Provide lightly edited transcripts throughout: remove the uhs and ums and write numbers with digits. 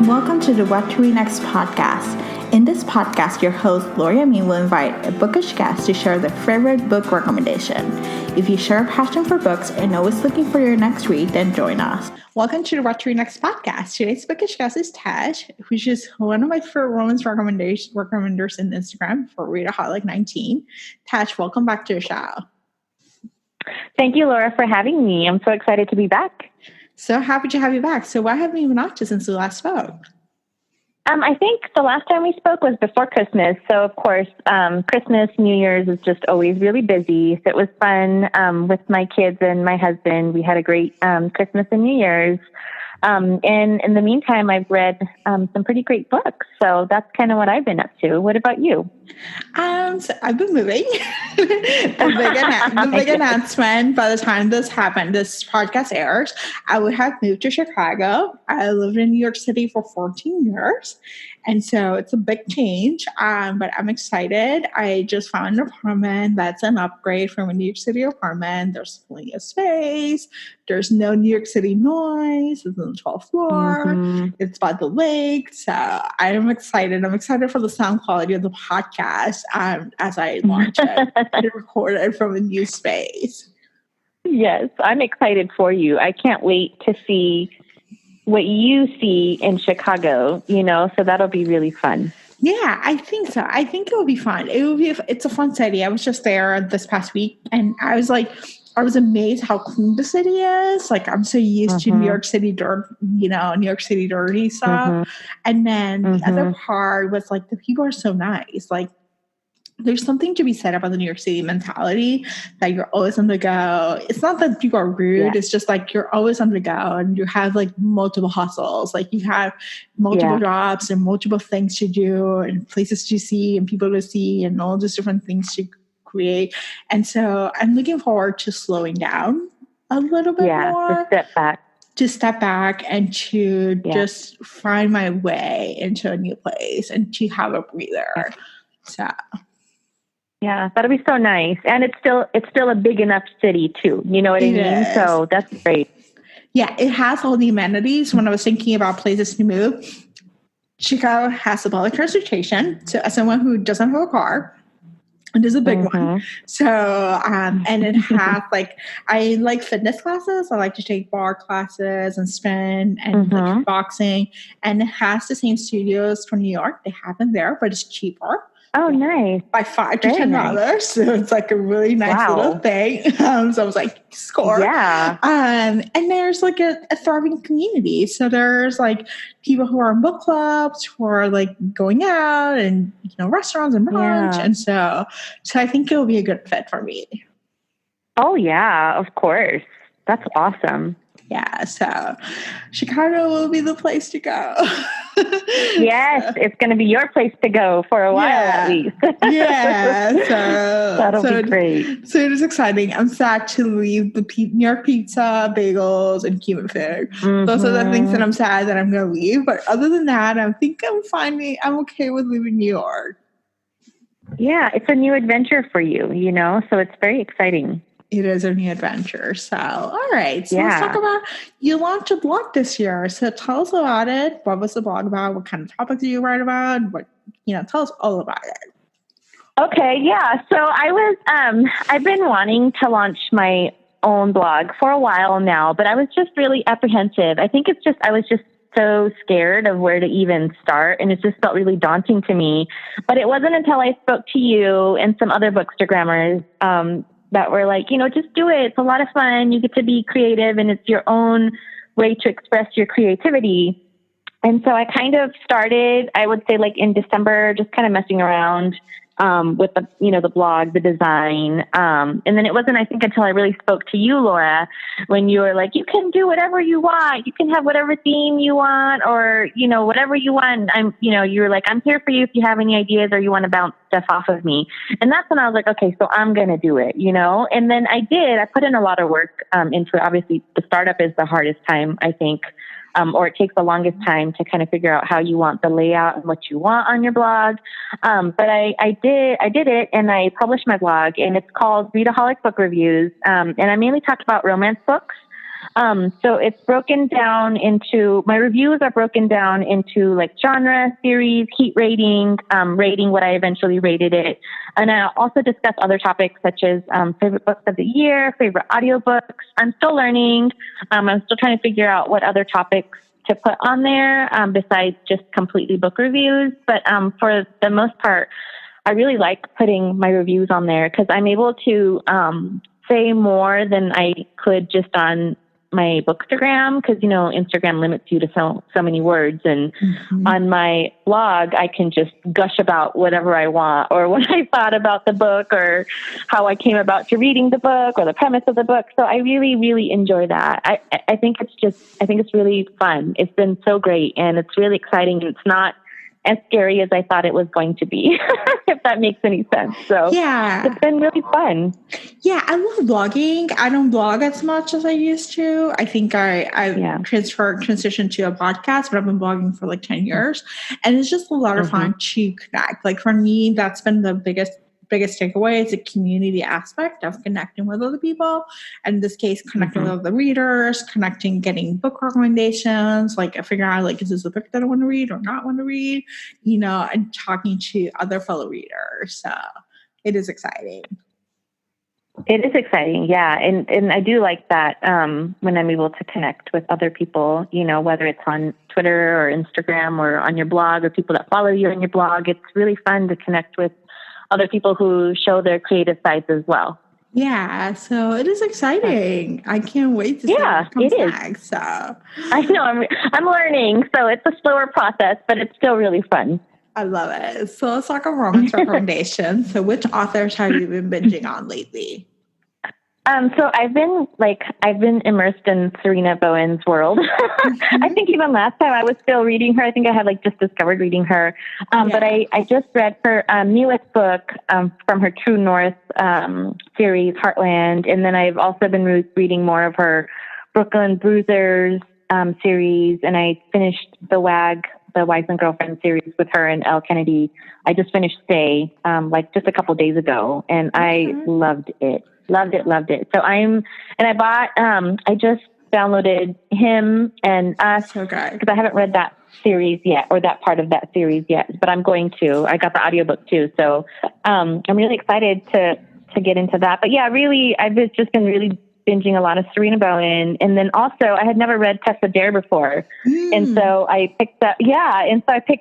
and welcome to the What to Read Next podcast. In this podcast, your host, Gloria Me, will invite a bookish guest to share their favorite book recommendation. If you share a passion for books and always looking for your next read, then join us. Welcome to the What to Read Next podcast. Today's bookish guest is Taj, which is one of my favorite romance recommenders in Instagram for Readaholic19. Taj, welcome back to the show. Thank you, Laura, for having me. I'm so excited to be back. So happy to have you back. So why haven't you been up to since we last spoke? I think the last time we spoke was before Christmas. So, of course, Christmas, New Year's is just always really busy. So it was fun with my kids and my husband. We had a great Christmas and New Year's. And in the meantime, I've read some pretty great books. So that's kind of what I've been up to. What about you? So I've been moving. the big announcement by the time this podcast airs, I would have moved to Chicago. I lived in New York City for 14 years. And so it's a big change, but I'm excited. I just found an apartment that's an upgrade from a New York City apartment. There's plenty of space. There's no New York City noise. It's on the 12th floor. Mm-hmm. It's by the lake. So I'm excited. I'm excited for the sound quality of the podcast as I launch it and record it from a new space. Yes, I'm excited for you. I can't wait to see what you see in Chicago, so that'll be really fun. Yeah, I think so. I think it will be fun. It's a fun city. I was just there this past week and I was amazed how clean the city is. Like, I'm so used to New York City dirt, New York City dirty stuff. And then the other part was like, the people are so nice. Like, there's something to be said about the New York City mentality that you're always on the go. It's not that people are rude. Yeah. It's just like you're always on the go and you have like multiple hustles. Like you have multiple jobs and multiple things to do and places to see and people to see and all these different things to create. And so I'm looking forward to slowing down a little bit more. To step back and to just find my way into a new place and to have a breather. So... yeah, that'll be so nice. And it's still a big enough city too. You know what I mean? So that's great. Yeah, it has all the amenities. When I was thinking about places to move, Chicago has the public transportation. So as someone who doesn't have a car, it is a big one. So, and it has I like fitness classes. I like to take bar classes and spin and like boxing. And it has the same studios for New York. They have them there, but it's cheaper. Oh, nice. By $5 to $10. Nice. So it's like a really nice little thing. So I was like, score. Yeah. And there's like a thriving community. So there's like people who are in book clubs, who are like going out and, restaurants and brunch. Yeah. And so I think it'll be a good fit for me. Oh, yeah, of course. That's awesome. Yeah, so Chicago will be the place to go. Yes, it's going to be your place to go for a while at least. That'll be great. So it is exciting. I'm sad to leave the New York pizza, bagels, and Cuban food. Those are the things that I'm sad that I'm going to leave. But other than that, I think I'm okay with leaving New York. Yeah, it's a new adventure for you, so it's very exciting. It is a new adventure. So, all right. So let's talk about, you launched a blog this year. So tell us about it. What was the blog about? What kind of topics do you write about? Tell us all about it. Okay. Yeah. So I've been wanting to launch my own blog for a while now, but I was just really apprehensive. I think I was just so scared of where to even start. And it just felt really daunting to me. But it wasn't until I spoke to you and some other bookstagrammers, that were like, just do it. It's a lot of fun. You get to be creative and it's your own way to express your creativity. And so I kind of started, I would say like in December, just kind of messing around with the blog, the design. And then it wasn't, I think, until I really spoke to you, Laura, when you were like, you can do whatever you want. You can have whatever theme you want or, whatever you want. You were like, I'm here for you if you have any ideas or you want to bounce stuff off of me. And that's when I was like, okay, so I'm going to do it, And then I put in a lot of work into it. Obviously, the startup is the hardest time, I think. Or it takes the longest time to kind of figure out how you want the layout and what you want on your blog. But I did it and I published my blog and it's called Readaholic Book Reviews. And I mainly talked about romance books. So it's broken down into, my reviews are broken down into like genre, series, heat rating, rating what I eventually rated it. And I also discuss other topics such as favorite books of the year, favorite audiobooks. I'm still learning. I'm still trying to figure out what other topics to put on there besides just completely book reviews. But for the most part, I really like putting my reviews on there because I'm able to say more than I could just on my Bookstagram, because Instagram limits you to so many words, and on my blog I can just gush about whatever I want, or what I thought about the book, or how I came about to reading the book, or the premise of the book. So I really, really enjoy that. I think it's really fun. It's been so great, and it's really exciting. It's not as scary as I thought it was going to be, if that makes any sense. So yeah, it's been really fun. Yeah, I love blogging. I don't blog as much as I used to. I think I transitioned to a podcast, but I've been blogging for like 10 years. And it's just a lot of fun to connect. Like for me, that's been the biggest takeaway is the community aspect of connecting with other people. And in this case, connecting with other readers, getting book recommendations, like figuring out like, is this a book that I want to read or not want to read, and talking to other fellow readers. So it is exciting. It is exciting. Yeah. And I do like that when I'm able to connect with other people, whether it's on Twitter or Instagram or on your blog, or people that follow you on your blog. It's really fun to connect with other people who show their creative sides as well. Yeah, so it is exciting. I can't wait to see what comes next. So I know I'm learning, so it's a slower process, but it's still really fun. I love it. So let's talk about romance recommendations. So which authors have you been binging on lately? So I've been immersed in Serena Bowen's world. I think even last time I was still reading her. I think I had just discovered reading her. But I just read her newest book from her True North series, Heartland. And then I've also been reading more of her Brooklyn Bruisers series. And I finished the Wives and Girlfriends series with her and Elle Kennedy. I just finished Stay just a couple days ago. And I loved it. Loved it. So I just downloaded Him and Us because I haven't read that series yet, or that part of that series yet, but I'm going to. I got the audiobook too. So I'm really excited to get into that. But yeah, really, I've just been really binging a lot of Serena Bowen. And then also I had never read Tessa Dare before. And so I picked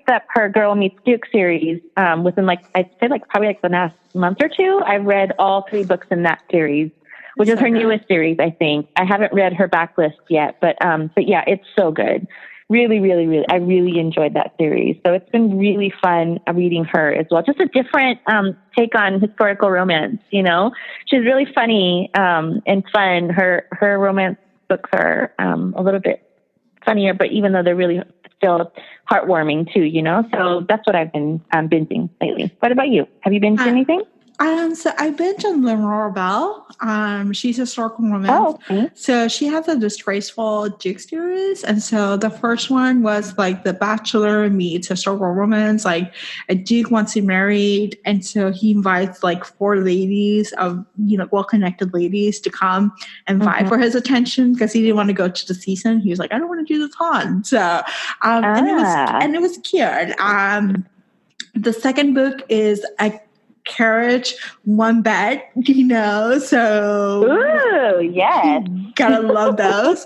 up her Girl Meets Duke series within I'd say probably the last month or two. I've read all 3 books in that series, which is her newest series, I think. I haven't read her backlist yet, but yeah, it's so good. Really, really, really, I really enjoyed that series. So it's been really fun reading her as well. Just a different take on historical romance, She's really funny and fun. Her romance books are a little bit funnier, but even though they're really still heartwarming too, So that's what I've been binging lately. What about you? Have you binged anything? So I binged on Lenora Bell. She's historical romance. Oh, okay. So she has a Disgraceful Duke series. And so the first one was The Bachelor meets historical romance. A Duke wants to be married. And so he invites 4 ladies of, well-connected ladies to come and vie for his attention because he didn't want to go to the season. He was like, I don't want to do the con. So, and it was cute. The second book is a carriage, one bed, so ooh, yes, gotta love those.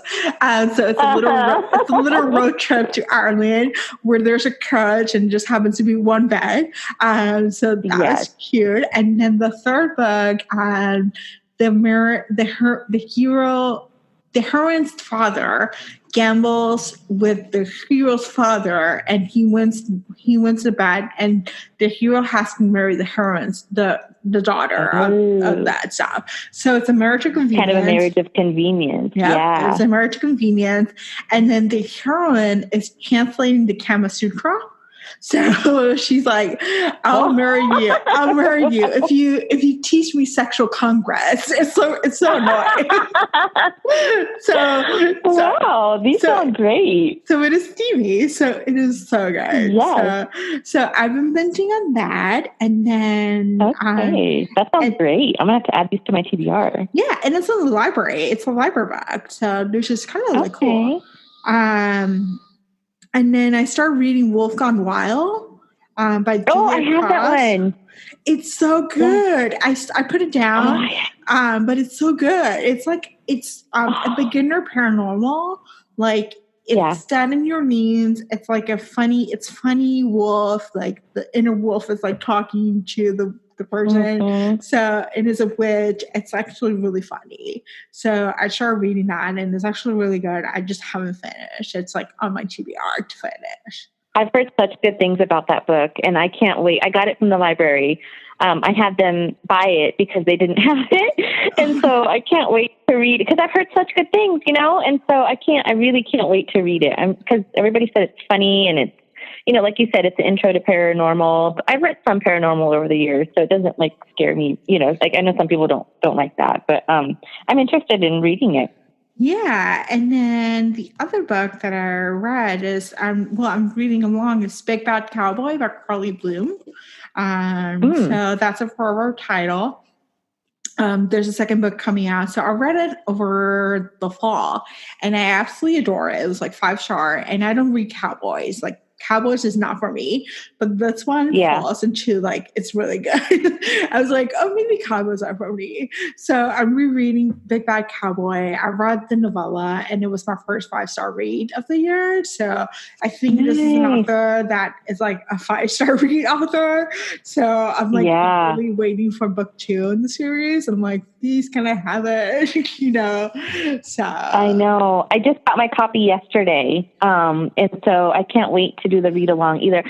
So it's a little road trip to Ireland where there's a carriage and just happens to be one bed. So that's cute. And then the third book, the heroine's father gambles with the hero's father, and he wins the bet, and the hero has to marry the heroine's the daughter of that stuff. So it's a marriage of convenience. Kind of a marriage of convenience. Yeah, it's a marriage of convenience. And then the heroine is translating the Kama Sutra. So she's like, I'll marry you. I'll marry you if you teach me sexual congress. It's so annoying. Wow, these sound great. So it is steamy. So it is so good. Yes. So I've been binging on that, and then that sounds great. I'm gonna have to add these to my TBR. Yeah, and it's in the library. It's a library book, so which is kind of really cool. And then I started reading Wolf Gone Wild by Julia I have Cross. that one. It's so good. I put it down, but it's so good. It's like a beginner paranormal. Like it's done in your means. It's like it's funny wolf. Like the inner wolf is like talking to the person. So it is a witch. It's actually really funny. So I started reading that, and it's actually really good. I just haven't finished. It's like on my TBR to finish. I've heard such good things about that book, and I can't wait. I got it from the library. I had them buy it because they didn't have it. And so I can't wait to read it because I've heard such good things, And so I really can't wait to read it because everybody said it's funny and it's, like you said, it's an intro to paranormal. But I've read some paranormal over the years, so it doesn't scare me, like I know some people don't like that, but I'm interested in reading it. Yeah, and then the other book that I read is I'm reading along is Big Bad Cowboy by Carly Bloom. So that's a forward title. There's a second book coming out. So I read it over the fall, and I absolutely adore it. It was like 5-star, and I don't read cowboys. Like cowboys is not for me, but this one falls into it's really good. I was like, oh, maybe cowboys are for me. So I'm rereading Big Bad Cowboy. I read the novella, and it was my first 5-star read of the year. So I think this is an author that is like a 5-star read author. So I'm really waiting for book 2 in the series. I'm like, please, can I have it? So I know. I just got my copy yesterday, and so I can't wait to do the read along either.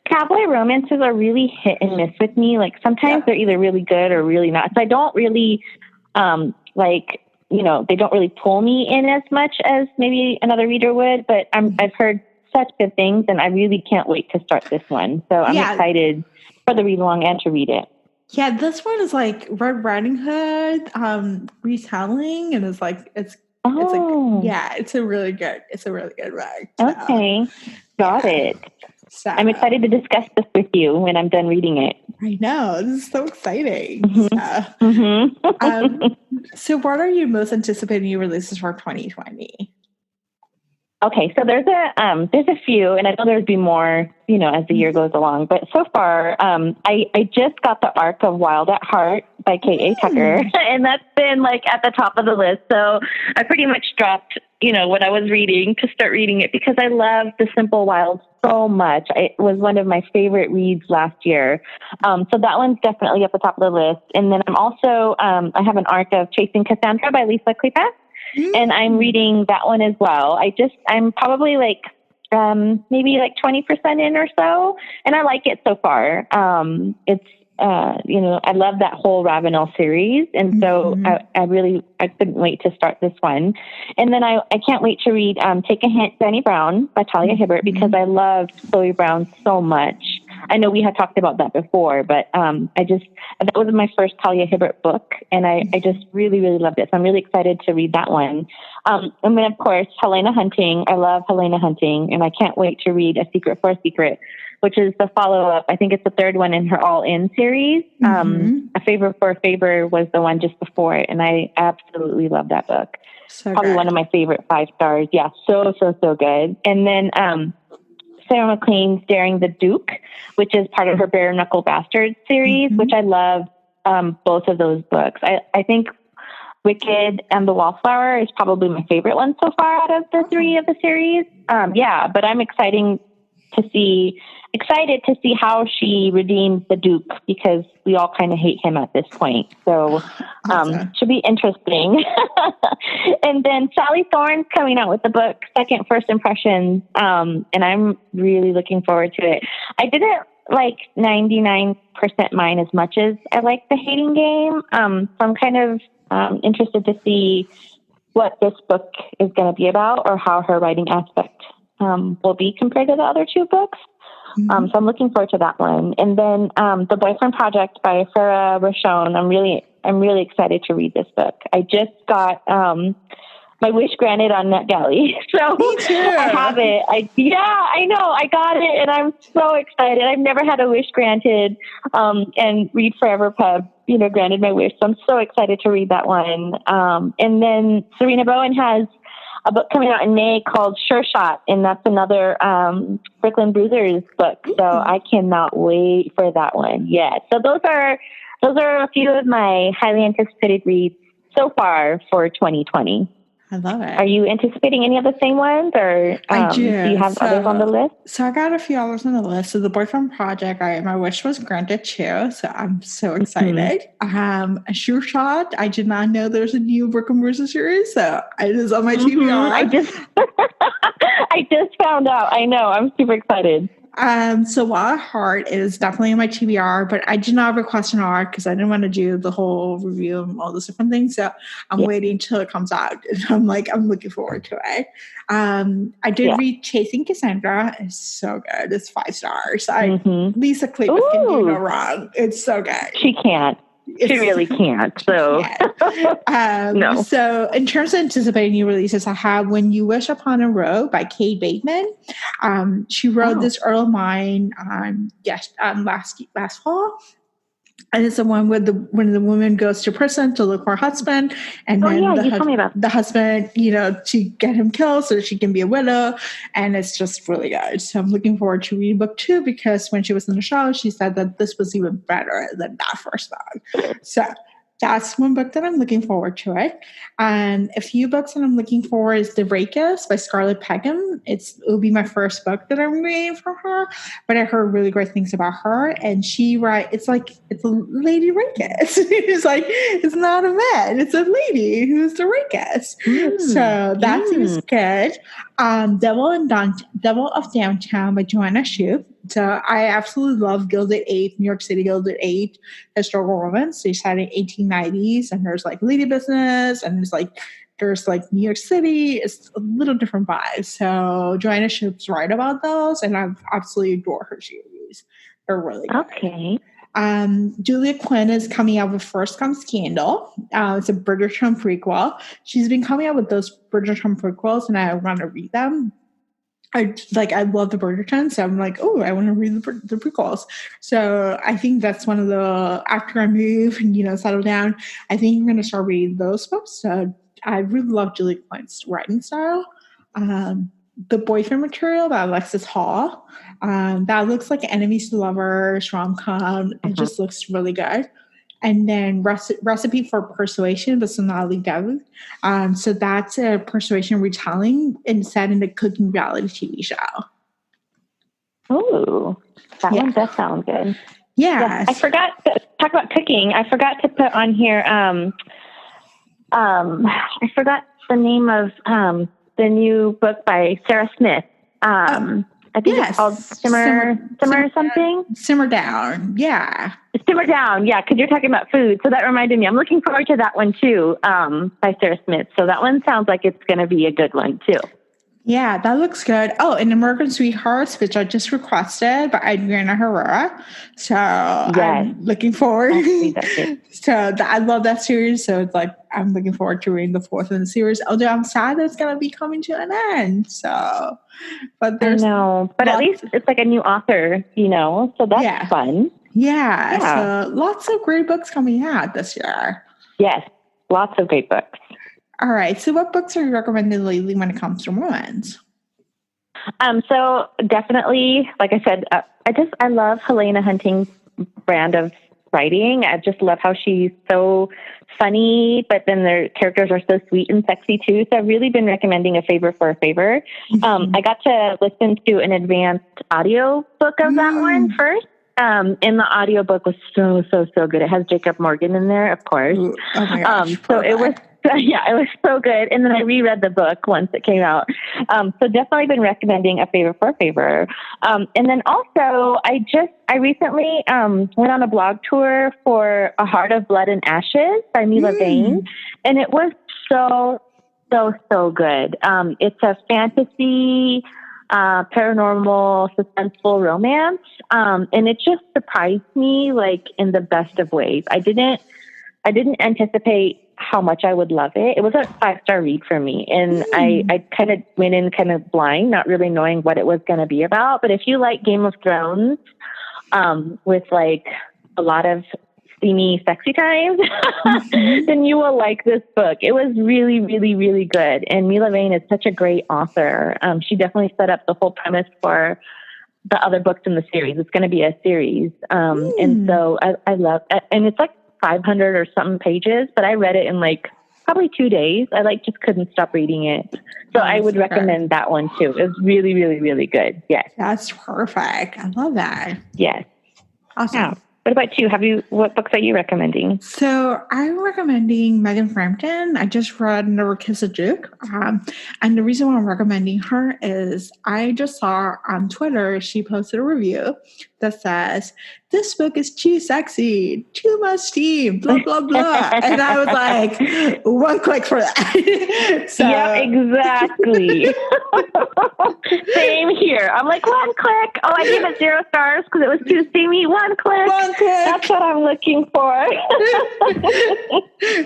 Cowboy romances are really hit and miss with me. Like sometimes they're either really good or really not. So I don't really they don't really pull me in as much as maybe another reader would. But I've heard such good things, and I really can't wait to start this one. So I'm excited for the read along and to read it. Yeah, this one is like Red Riding Hood retelling, and it's a really good book. So. Okay, got it. So, I'm excited to discuss this with you when I'm done reading it. I know, this is so exciting. So what are you most anticipating new releases for 2020? Okay, so there's a few, and I know there'd be more, as the year goes along. But so far, I just got the arc of Wild at Heart by K.A. Tucker, and that's been at the top of the list. So I pretty much dropped, what I was reading to start reading it because I love The Simple Wild so much. It was one of my favorite reads last year. So that one's definitely at the top of the list. And then I'm also, I have an arc of Chasing Cassandra by Lisa Kleypas. And I'm reading that one as well. I'm probably maybe 20% in or so. And I like it so far. It's, I love that whole Ravenel series. And so I couldn't wait to start this one. And then I can't wait to read Take a Hint, Danny Brown by Talia Hibbert because I loved Chloe Brown so much. I know we had talked about that before, but that was my first Talia Hibbert book, and I just really, really loved it. So I'm really excited to read that one. And then, of course, Helena Hunting. I love Helena Hunting, and I can't wait to read A Secret for a Secret, which is the follow-up. I think it's the third one in her All In series. A Favor for a Favor was the one just before it, and I absolutely love that book. So probably good. One of my favorite 5 stars. Yeah, so good. And then Sarah McLean's Daring the Duke, which is part of her Bare Knuckle Bastards series, which I love both of those books. I think Wicked and The Wallflower is probably my favorite one so far out of the 3 of the series. But I'm excited to see how she redeems the Duke because we all kind of hate him at this point. So should be interesting. And then Sally Thorne's coming out with the book Second First Impressions, and I'm really looking forward to it. I didn't like 99% Mine as much as I like The Hating Game, so I'm kind of interested to see what this book is going to be about or how her writing aspect will be compared to the other 2 books. Mm-hmm. So I'm looking forward to that one. And then The Boyfriend Project by Farah Rochon. I'm really excited to read this book. I just got my wish granted on NetGalley. So Me too. I have it. I know. I got it and I'm so excited. I've never had a wish granted. And Read Forever Pub, granted my wish. So I'm so excited to read that one. And then Serena Bowen has a book coming out in May called Sure Shot. And that's another Brooklyn Bruisers book. So I cannot wait for that one. Yeah. So those are a few of my highly anticipated reads so far for 2020. I love it. Are you anticipating any of the same ones, or I do. You have others on the list? So I got a few others on the list. So The Boyfriend Project, my wish was granted too. So I'm so excited. A Sure Shot. I did not know there's a new Brooklyn Bruiser series, so it is on my TBR. I just found out. I know. I'm super excited. So Wild at Heart is definitely in my TBR, but I did not request an R because I didn't want to do the whole review and all those different things. So I'm waiting until it comes out. And I'm looking forward to it. I did read Chasing Cassandra. It's so good. It's 5 stars. Lisa Kleypas can do no wrong. It's so good. She can't. She really can't. So, no. So, in terms of anticipating new releases, I have When You Wish Upon a Road by Kate Bateman. She wrote this Earl of Mine, last fall. And it's the one when the woman goes to prison to look for her husband, and then the husband, to get him killed so that she can be a widow, and it's just really good. So I'm looking forward to reading book 2 because when she was in the show, she said that this was even better than that first book. So that's one book that I'm looking forward to it. And a few books that I'm looking for is The Rakist by Scarlett Peckham. It will be my first book that I'm reading from her, but I heard really great things about her. And she it's a lady rakist. It's not a man, it's a lady who's the rakist. So that seems good. Devil of Downtown by Joanna Shupe. So I absolutely love Gilded Age, New York City Gilded Age historical romance. They set in 1890s, and there's lady business, and there's New York City. It's a little different vibe. So Joanna Shupe's right about those, and I absolutely adore her series. They're really good. Okay. Julia Quinn is coming out with First Comes Scandal. It's a Bridgerton prequel. She's been coming out with those Bridgerton prequels, and I want to read them. I love the Bridgerton, so I'm I want to read the prequels. So I think that's one of the, after I move and, settle down, I think I'm going to start reading those books. So I really love Julia Quinn's writing style. The Boyfriend Material by Alexis Hall. That looks like Enemies to Lovers, rom-com. It just looks really good. And then Recipe for Persuasion by Sonali Dev. So that's a persuasion retelling and set in a cooking reality TV show. Oh, that one does sound good. Yeah. I forgot to talk about cooking. I forgot to put on here. I forgot the name of the new book by Sarah Smith. I think it's called Simmer something. Simmer Down. Yeah. Simmer Down. Yeah. Cause you're talking about food. So that reminded me, I'm looking forward to that one too. By Sarah Smith. So that one sounds like it's going to be a good one too. Yeah, that looks good. Oh, and American Sweethearts, which I just requested by Adriana Herrera. So I'm looking forward. I love that series. So it's I'm looking forward to reading the 4th in the series. Although I'm sad that it's going to be coming to an end. So, but there's but at least it's a new author, so that's fun. Yeah. So lots of great books coming out this year. Yes, lots of great books. All right. So what books are you recommending lately when it comes to romance? So definitely, like I said, I love Helena Hunting's brand of writing. I just love how she's so funny, but then their characters are so sweet and sexy too. So I've really been recommending A Favor for a Favor. I got to listen to an advanced audio book of that one first. And the audiobook was so good. It has Jacob Morgan in there, of course. Ooh, oh my gosh, so it was so good. And then I reread the book once it came out. So definitely been recommending A Favor for a Favor. And then also I recently went on a blog tour for A Heart of Blood and Ashes by Mila Bain. And it was so good. It's a fantasy paranormal, suspenseful romance. And it just surprised me, like, in the best of ways. I didn't anticipate how much I would love it. It was a 5-star read for me. And I kind of went in kind of blind, not really knowing what it was going to be about. But if you like Game of Thrones, with like a lot of steamy, sexy times, then you will like this book. It was really, really, really good. And Mila Vane is such a great author. She definitely set up the whole premise for the other books in the series. It's going to be a series. And so I love it. And it's like 500 or something pages, but I read it in like probably 2 days. I like just couldn't stop reading it. So I would recommend that one too. It was really, really, really good. Yes. That's perfect. I love that. Yes. Awesome. Yeah. What about you? What books are you recommending? So I'm recommending Megan Frampton. I just read Never Kiss a Duke. And the reason why I'm recommending her is I just saw on Twitter, she posted a review that says, "This book is too sexy, too much steam, blah, blah, blah." And I was like, one click for that. So, yeah, exactly. Same here. I'm like, one click. Oh, I gave it 0 stars because it was too steamy. One click. That's what I'm looking for.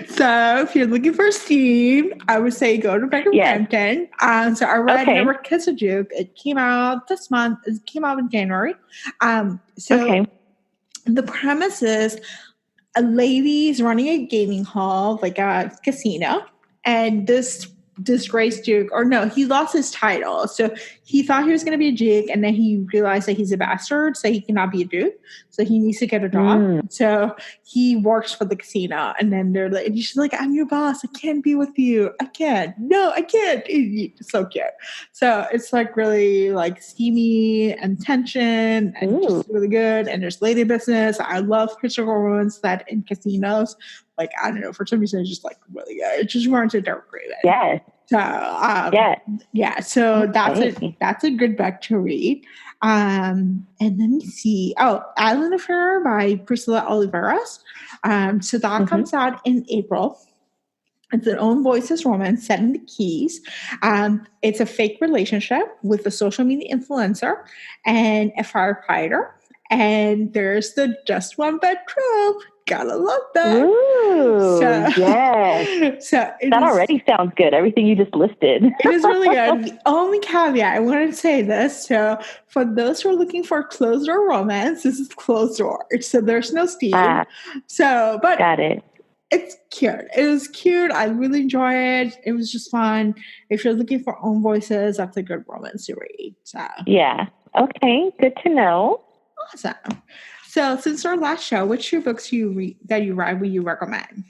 So if you're looking for steam, I would say go to Megan Frampton. So I read Never Kiss a Duke. It came out this month. It came out in January. The premise is a lady's running a gaming hall, like a casino, and this disgraced Duke, or no, he lost his title. So he thought he was going to be a Duke, and then he realized that he's a bastard, so he cannot be a Duke. So he needs to get a job. So he works for the casino, and then they're like, and she's like, "I'm your boss. I can't be with you. I can't. No, I can't." It's so cute. So it's like really like steamy and tension and just really good. And there's lady business. I love historical romance that in casinos. Like, I don't know, for some reason, it's just like really good. It just runs a dark raven. Yes. So, so that's a good book to read. And let me see. Oh, Island Affair by Priscilla Oliveras. So that comes out in April. It's an own voices romance set in the Keys. It's a fake relationship with a social media influencer and a firefighter. And there's the just one bed trope. Gotta love that. Ooh, yes. So that already sounds good. Everything you just listed. It is really good. The only caveat, I wanted to say this. So for those who are looking for closed door romance, this is closed door. So there's no steam. But got it. It's cute. It was cute. I really enjoyed it. It was just fun. If you're looking for own voices, that's a good romance to read. So yeah. Okay. Good to know. Awesome. So since our last show, which 2 books you read would you recommend?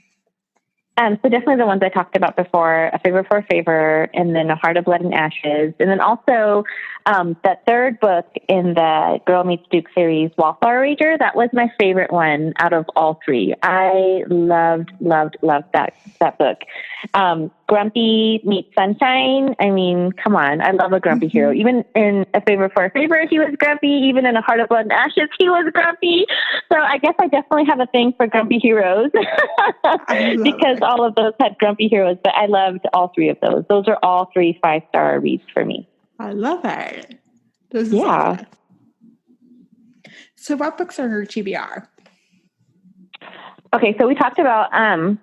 So definitely the ones I talked about before, A Favor for a Favor, and then A Heart of Blood and Ashes. And then also that third book in the Girl Meets Duke series, Wallflower Rager, that was my favorite one out of all 3. I loved that book. Grumpy Meets Sunshine. I mean, come on. I love a grumpy hero. Even in A Favor for a Favor, he was grumpy. Even in A Heart of Blood and Ashes, he was grumpy. So I guess I definitely have a thing for grumpy heroes because all of those had grumpy heroes, but I loved all 3 of those. Those are all 3 5-star reads for me. I love it. So what books are your TBR? Okay, so we talked about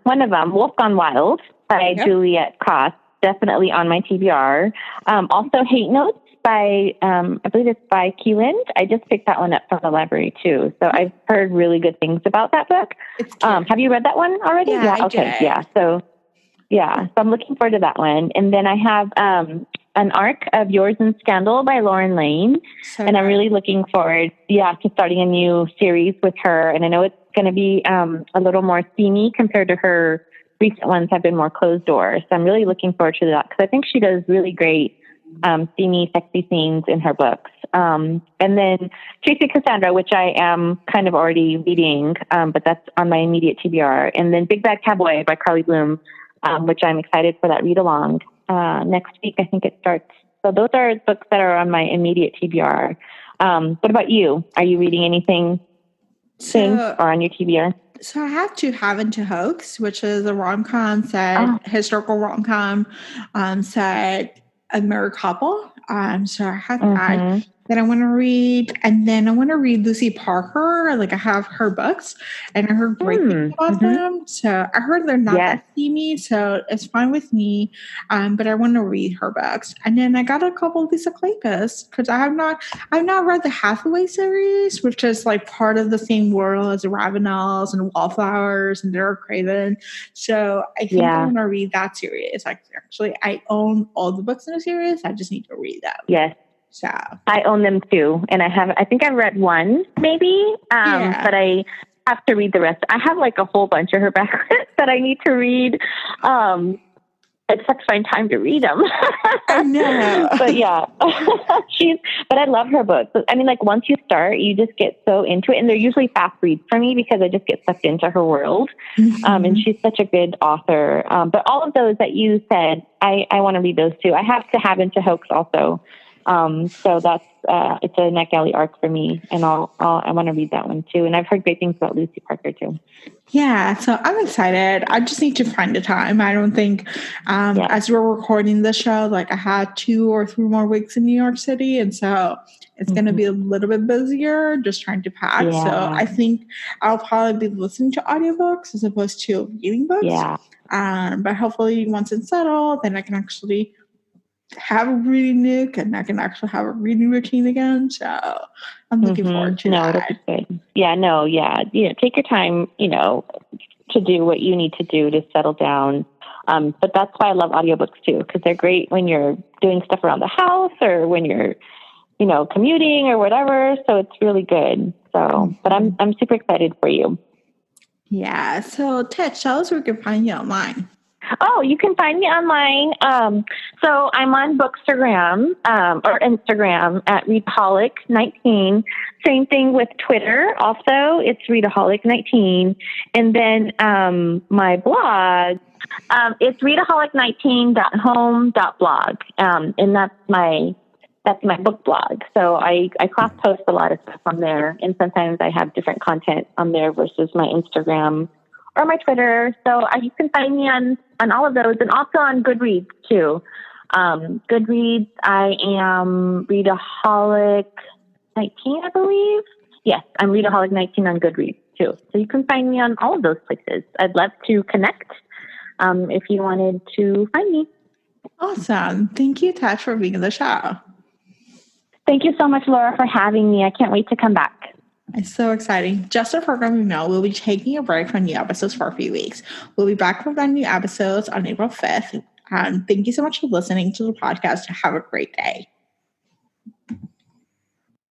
one of them, Wolf Gone Wild by Juliet Cross, definitely on my TBR. Also Hate Notes by, I believe it's by Keeland. I just picked that one up from the library too. So I've heard really good things about that book. Have you read that one already? Yeah, okay. Did. Yeah. So I'm looking forward to that one. And then I have An Arc of Yours in Scandal by Lauren Lane. And I'm really looking forward, to starting a new series with her. And I know it's going to be a little more steamy compared to her recent ones have been more closed doors. So I'm really looking forward to that because I think she does really great steamy, sexy scenes in her books. And then Tracy Cassandra, which I am kind of already reading, but that's on my immediate TBR. And then Big Bad Cowboy by Carly Bloom, which I'm excited for that read along. Next week, I think it starts. So those are books that are on my immediate TBR. What about you? Are you reading anything soon or on your TBR? So I have to Have Into Hoax, which is a rom-com set, historical rom-com set, a married couple. So I have that. Then I want to read, and then I want to read Lucy Parker. Like I have her books, and I heard great things about them. So I heard they're not that steamy, so it's fine with me. But I want to read her books, and then I got a couple of Lisa Clay books because I've not read the Hathaway series, which is like part of the same world as the Ravenels and Wallflowers and Derek Craven. So I think I want to read that series. Like actually, I own all the books in the series. I just need to read them. Yes. So I own them too. And I think I've read one maybe, but I have to read the rest. I have like a whole bunch of her backlist that I need to read. It's such fine time to read them. I know. But yeah, but I love her books. I mean, like once you start, you just get so into it, and they're usually fast reads for me because I just get sucked into her world. And she's such a good author. But all of those that you said, I want to read those too. I have to have Into Hoax also. So that's, it's a NetGalley arc for me, and I want to read that one too. And I've heard great things about Lucy Parker too. Yeah, so I'm excited. I just need to find the time. I don't think, as we're recording the show, like I had 2 or 3 more weeks in New York City, and so it's going to be a little bit busier, just trying to pack. Yeah. So I think I'll probably be listening to audiobooks as opposed to reading books. Yeah. But hopefully once it's settled, then I can actually have a reading nook, and I can actually have a reading routine again. So I'm looking forward to that. That's good. Yeah, take your time, to do what you need to do to settle down. But that's why I love audiobooks too, because they're great when you're doing stuff around the house or when you're, commuting or whatever. So it's really good. So, but I'm super excited for you. Yeah. So Ted, tell us where we can find you online. Oh, you can find me online. So I'm on Bookstagram, or Instagram at Readaholic19. Same thing with Twitter. Also, it's Readaholic19. And then my blog, it's readaholic19.home.blog. And that's my book blog. So I cross post a lot of stuff on there, and sometimes I have different content on there versus my Instagram or my Twitter. So you can find me on all of those, and also on Goodreads too. Goodreads, I am Readaholic 19, I believe. Yes, I'm Readaholic 19 on Goodreads too. So you can find me on all of those places. I'd love to connect if you wanted to find me. Awesome. Thank you, Tash, for being on the show. Thank you so much, Laura, for having me. I can't wait to come back. It's so exciting. Just a programming note, we'll be taking a break from new episodes for a few weeks. We'll be back with our new episodes on April 5th. Thank you so much for listening to the podcast. Have a great day.